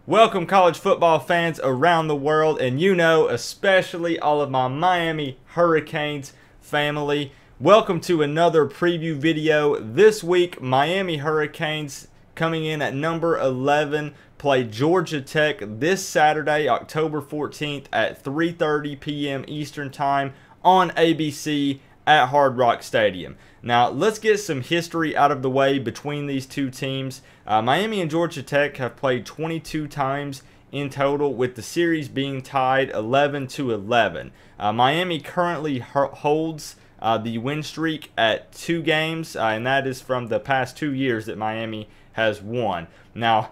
Welcome, college football fans around the world, and especially all of my Miami Hurricanes family. Welcome to another preview video. This week, Miami Hurricanes coming in at number 11 play Georgia Tech this Saturday, October 14th at 3:30 p.m. Eastern Time on ABC at Hard Rock Stadium. Now, let's get some history out of the way between these two teams. Miami and Georgia Tech have played 22 times in total, with the series being tied 11-11. Miami currently holds the win streak at 2 games, and that is from the past 2 years that Miami has won. Now,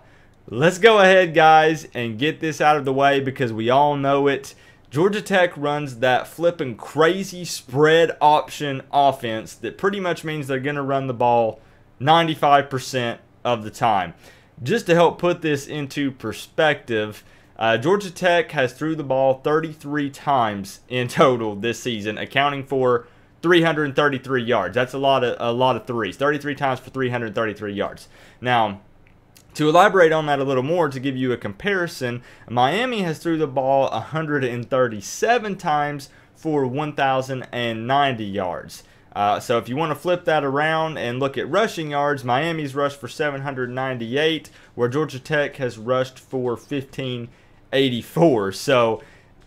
let's go ahead, guys, and get this out of the way because we all know it. Georgia Tech runs that flipping crazy spread option offense that pretty much means they're going to run the ball 95% of the time. Just to help put this into perspective, Georgia Tech has threw the ball 33 times in total this season, accounting for 333 yards. That's a lot of threes. 33 times for 333 yards. Now, to elaborate on that a little more, to give you a comparison, Miami has threw the ball 137 times for 1,090 yards. So if you want to flip that around and look at rushing yards, Miami's rushed for 798, where Georgia Tech has rushed for 1,584. So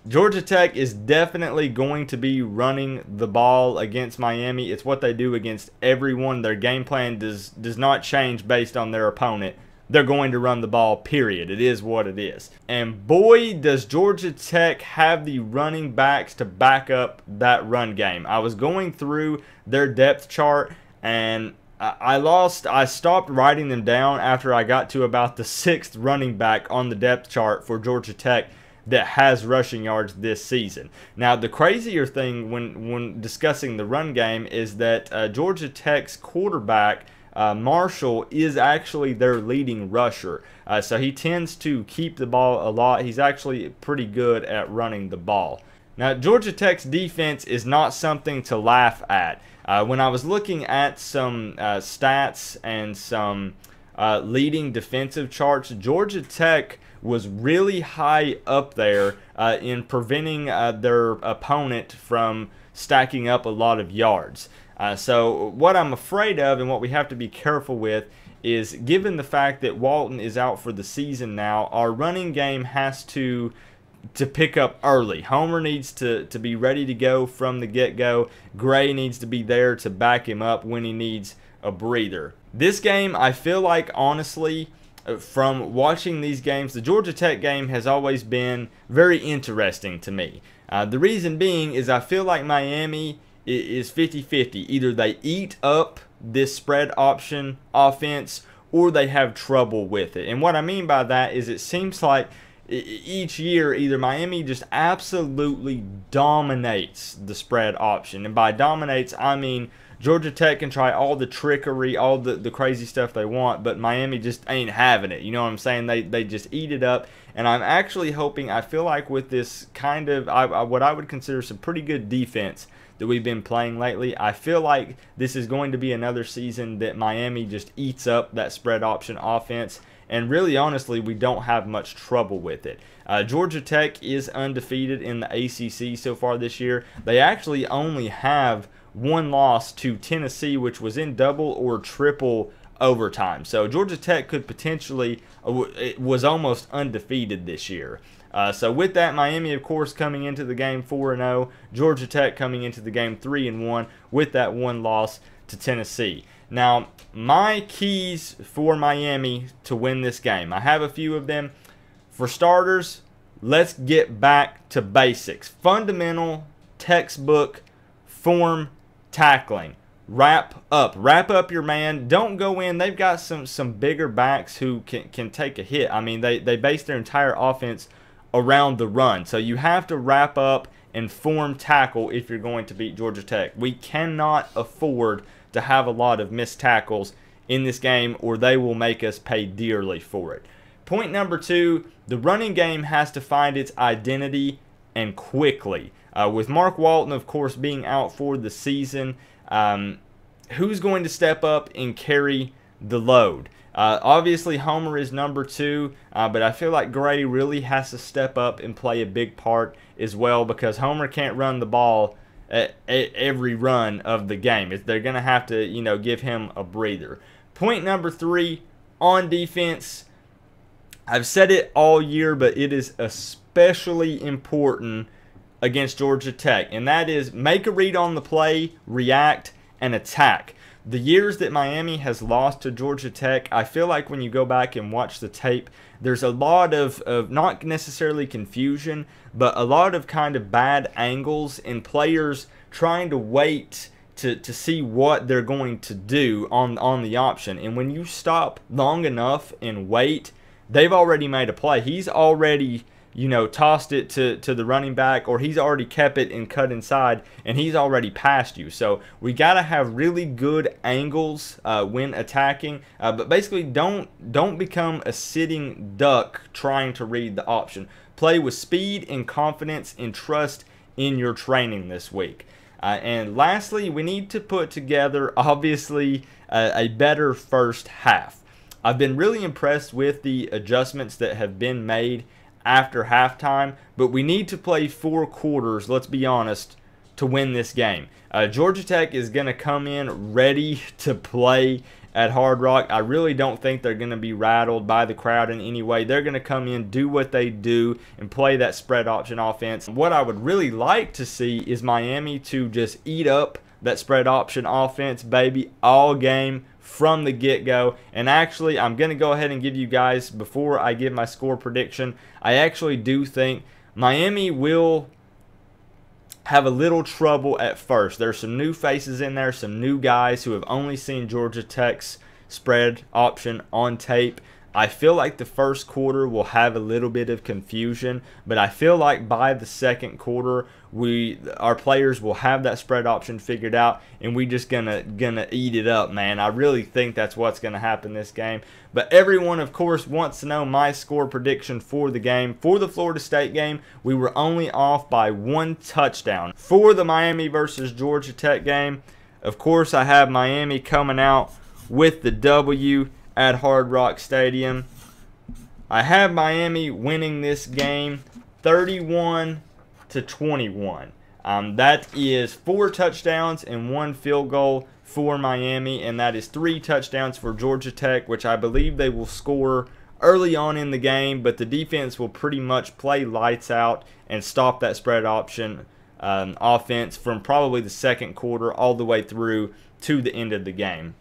Georgia Tech is definitely going to be running the ball against Miami. It's what they do against everyone. Their game plan does not change based on their opponent. They're going to run the ball, period. It is what it is. And boy, does Georgia Tech have the running backs to back up that run game. I was going through their depth chart, and I stopped writing them down after I got to about the 6th running back on the depth chart for Georgia Tech that has rushing yards this season. Now, the crazier thing when discussing the run game is that Georgia Tech's quarterback, Marshall, is actually their leading rusher. So he tends to keep the ball a lot. He's actually pretty good at running the ball. Now, Georgia Tech's defense is not something to laugh at. When I was looking at some stats and some leading defensive charts, Georgia Tech was really high up there in preventing their opponent from stacking up a lot of yards. So what I'm afraid of and what we have to be careful with is, given the fact that Walton is out for the season now, our running game has to pick up early. Homer needs to be ready to go from the get-go. Gray needs to be there to back him up when he needs a breather. This game, I feel like, honestly, from watching these games, the Georgia Tech game has always been very interesting to me. The reason being is I feel like Miami is 50-50. Either they eat up this spread option offense or they have trouble with it. And what I mean by that is it seems like each year either Miami just absolutely dominates the spread option. And by dominates, I mean Georgia Tech can try all the trickery, all the crazy stuff they want, but Miami just ain't having it. You know what I'm saying? They just eat it up. And I'm actually hoping, I feel like with this kind of, what I would consider some pretty good defense that we've been playing lately, I feel like this is going to be another season that Miami just eats up that spread option offense, and really honestly we don't have much trouble with it. Georgia Tech is undefeated in the ACC so far this year. They actually only have one loss to Tennessee, which was in double or triple overtime. So Georgia Tech could potentially, it was almost undefeated this year. So with that, Miami, of course, coming into the game 4-0. Georgia Tech coming into the game 3-1 with that one loss to Tennessee. Now, my keys for Miami to win this game, I have a few of them. For starters, let's get back to basics. Fundamental, textbook, form, tackling. Wrap up your man. Don't go in. They've got some bigger backs who can take a hit. I mean, they base their entire offense around the run. So you have to wrap up and form tackle if you're going to beat Georgia Tech. We cannot afford to have a lot of missed tackles in this game, or they will make us pay dearly for it. Point number 2, the running game has to find its identity and quickly. With Mark Walton, of course, being out for the season, who's going to step up and carry the load? Obviously, Homer is number 2, but I feel like Grady really has to step up and play a big part as well, because Homer can't run the ball at every run of the game. They're going to have to, give him a breather. Point number 3, on defense. I've said it all year, but it is especially important against Georgia Tech, and that is make a read on the play, react, and attack. The years that Miami has lost to Georgia Tech, I feel like when you go back and watch the tape, there's a lot of not necessarily confusion, but a lot of kind of bad angles and players trying to wait to see what they're going to do on the option. And when you stop long enough and wait, they've already made a play. He's already, tossed it to the running back, or he's already kept it and cut inside, and he's already passed you. So we got to have really good angles when attacking, but basically don't become a sitting duck trying to read the option. Play with speed and confidence and trust in your training this week. And lastly, we need to put together, obviously, a better first half. I've been really impressed with the adjustments that have been made after halftime, but we need to play 4 quarters, let's be honest, to win this game. Georgia Tech is going to come in ready to play at Hard Rock. I really don't think they're going to be rattled by the crowd in any way. They're going to come in, do what they do, and play that spread option offense. What I would really like to see is Miami to just eat up that spread option offense, baby, all game from the get-go. And actually, I'm going to go ahead and give you guys, before I give my score prediction, I actually do think Miami will have a little trouble at first. There's some new faces in there, some new guys who have only seen Georgia Tech's spread option on tape. I feel like the first quarter will have a little bit of confusion, but I feel like by the second quarter, our players will have that spread option figured out, and we just gonna eat it up, man. I really think that's what's gonna happen this game. But everyone, of course, wants to know my score prediction for the game. For the Florida State game, we were only off by 1 touchdown. For the Miami versus Georgia Tech game, of course, I have Miami coming out with the W at Hard Rock Stadium. I have Miami winning this game 31-21. That is 4 touchdowns and 1 field goal for Miami, and that is 3 touchdowns for Georgia Tech, which I believe they will score early on in the game, but the defense will pretty much play lights out and stop that spread option offense from probably the second quarter all the way through to the end of the game.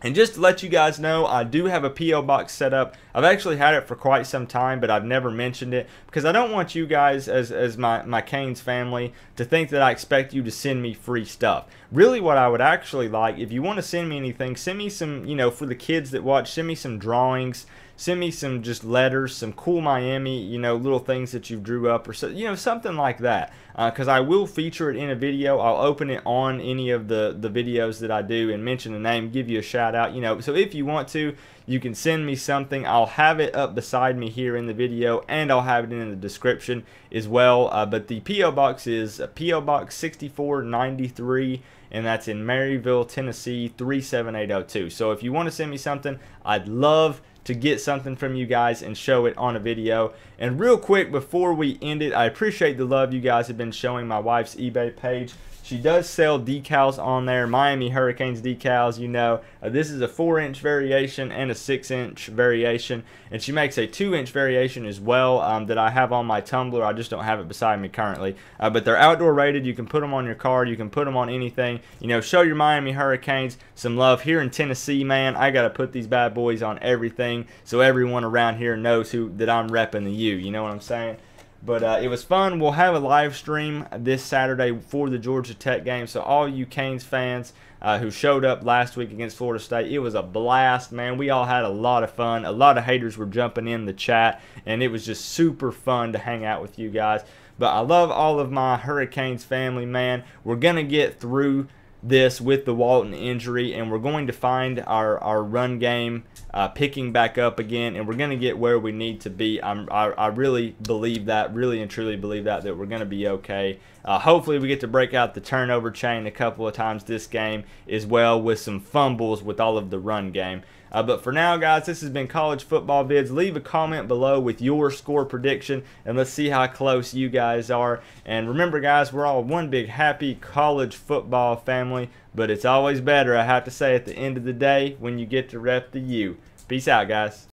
And just to let you guys know, I do have a P.O. box set up. I've actually had it for quite some time, but I've never mentioned it because I don't want you guys, as my Canes family, to think that I expect you to send me free stuff. Really, what I would actually like, if you want to send me anything, send me some, for the kids that watch, send me some drawings, send me some just letters, some cool Miami, little things that you drew up, or so, something like that. Because I will feature it in a video. I'll open it on any of the videos that I do and mention the name, give you a shout out. So if you want to, you can send me something. I'll have it up beside me here in the video, and I'll have it in the description as well. But the P.O. Box is P.O. Box 6493, and that's in Maryville, Tennessee 37802. So if you want to send me something, I'd love to get something from you guys and show it on a video. And real quick before we end it, I appreciate the love you guys have been showing my wife's eBay page. She does sell decals on there, Miami Hurricanes decals, this is a 4-inch variation and a 6-inch variation, and she makes a 2-inch variation as well that I have on my tumbler. I just don't have it beside me currently. But they're outdoor rated. You can put them on your car. You can put them on anything. Show your Miami Hurricanes some love. Here in Tennessee, man, I got to put these bad boys on everything so everyone around here knows that I'm repping the U. You know what I'm saying? But it was fun. We'll have a live stream this Saturday for the Georgia Tech game. So all you Canes fans who showed up last week against Florida State, it was a blast, man. We all had a lot of fun. A lot of haters were jumping in the chat, and it was just super fun to hang out with you guys. But I love all of my Hurricanes family, man. We're going to get through this with the Walton injury, and we're going to find our run game picking back up again, and we're going to get where we need to be. I really believe that, really and truly believe that we're going to be okay. Hopefully we get to break out the turnover chain a couple of times this game as well with some fumbles with all of the run game. But for now, guys, this has been College Football Vids. Leave a comment below with your score prediction, and let's see how close you guys are. And remember, guys, we're all one big happy college football family, but it's always better, I have to say, at the end of the day when you get to rep the U. Peace out, guys.